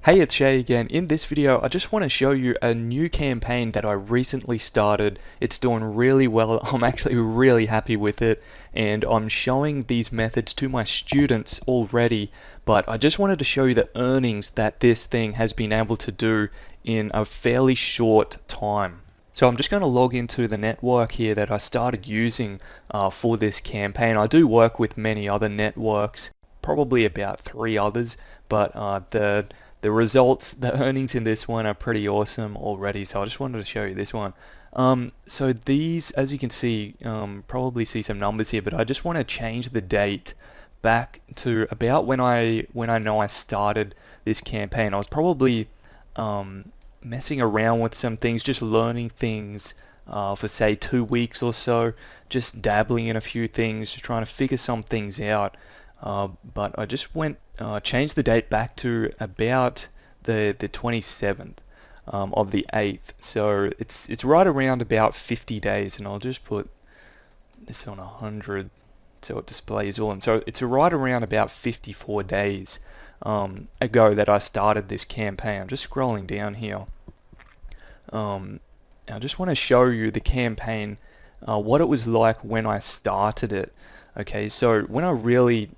Hey, it's Shay again. In this video, I just want to show you a new campaign that I recently started. It's doing really well. I'm actually really happy with it, and I'm showing these methods to my students already, but I just wanted to show you the earnings that this thing has been able to do in a fairly short time. So I'm just going to log into the network here that I started using for this campaign. I do work with many other networks, probably about 3 others, but the results, the earnings in this one are pretty awesome already, so I just wanted to show you this one. So these, as you can see, probably see some numbers here, but I just want to change the date back to about when I know I started this campaign. I was probably messing around with some things, just learning things for say 2 weeks or so, just dabbling in a few things, just trying to figure some things out. But I just changed the date back to about the 27th of the 8th. So it's right around about 50 days, and I'll just put this on 100 so it displays all. And so it's right around about 54 days ago that I started this campaign. I'm just scrolling down here. I just want to show you the campaign, what it was like when I started it. Okay, so when I really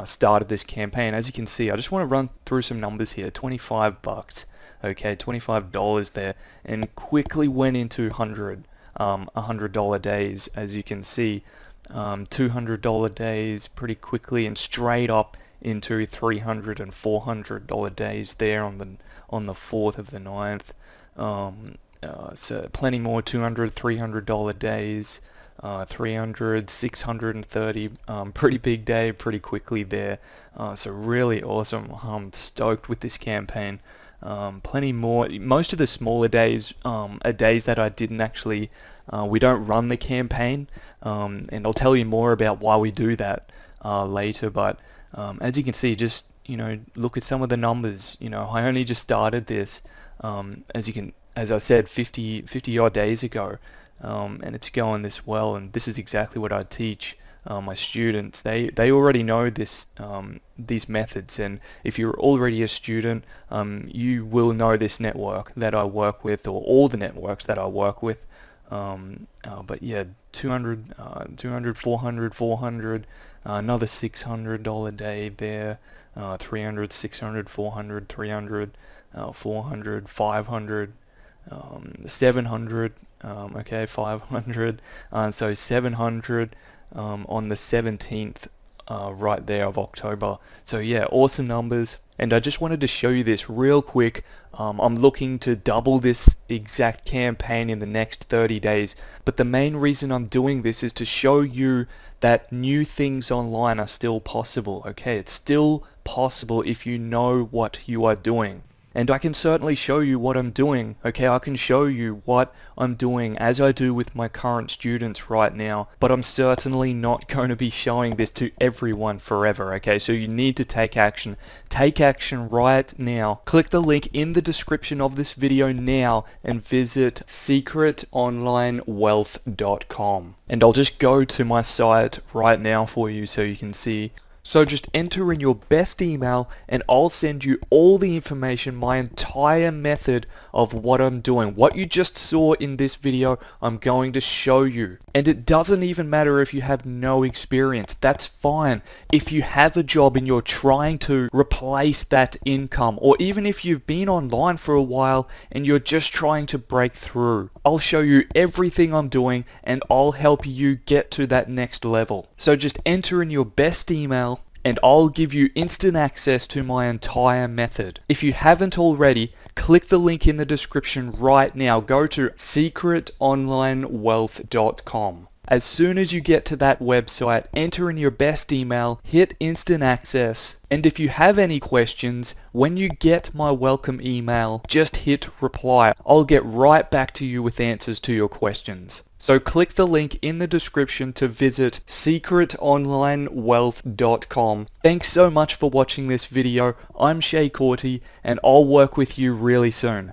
started this campaign, as you can see, I just want to run through some numbers here. 25 bucks, okay, $25 there, and quickly went into $100 days, as you can see. $200 days pretty quickly, and straight up into $300 and $400 days there on the 4th of the 9th. So plenty more $200, $300 days. 300, 630, pretty big day, pretty quickly there. So really awesome. I'm stoked with this campaign. Plenty more. Most of the smaller days are days that I didn't actually, we don't run the campaign, and I'll tell you more about why we do that later. But as you can see, just look at some of the numbers. I only just started this, as I said, 50 odd days ago. And it's going this well, and this is exactly what I teach my students. They already know these methods, and if you're already a student, you will know this network that I work with, or all the networks that I work with. But yeah, 200, 400, 400, another $600 day there, 300, 600, 400, 300, 400, 500. 700, okay, 500, so 700 on the 17th right there of October. So yeah, awesome numbers, and I just wanted to show you this real quick. I'm looking to double this exact campaign in the next 30 days, but the main reason I'm doing this is to show you that new things online are still possible. Okay, it's still possible if you know what you are doing. And I can certainly show you what I'm doing, okay? I can show you what I'm doing as I do with my current students right now, but I'm certainly not going to be showing this to everyone forever, okay? So you need to take action. Take action right now. Click the link in the description of this video now and visit secretonlinewealth.com. And I'll just go to my site right now for you so you can see. So just enter in your best email, and I'll send you all the information, my entire method of what I'm doing. What you just saw in this video, I'm going to show you. And it doesn't even matter if you have no experience. That's fine. If you have a job and you're trying to replace that income, or even if you've been online for a while and you're just trying to break through, I'll show you everything I'm doing, and I'll help you get to that next level. So just enter in your best email, and I'll give you instant access to my entire method. If you haven't already, click the link in the description right now. Go to secretonlinewealth.com. As soon as you get to that website, enter in your best email, hit instant access, and if you have any questions, when you get my welcome email, just hit reply. I'll get right back to you with answers to your questions. So click the link in the description to visit secretonlinewealth.com. Thanks so much for watching this video. I'm Shay Corty, and I'll work with you really soon.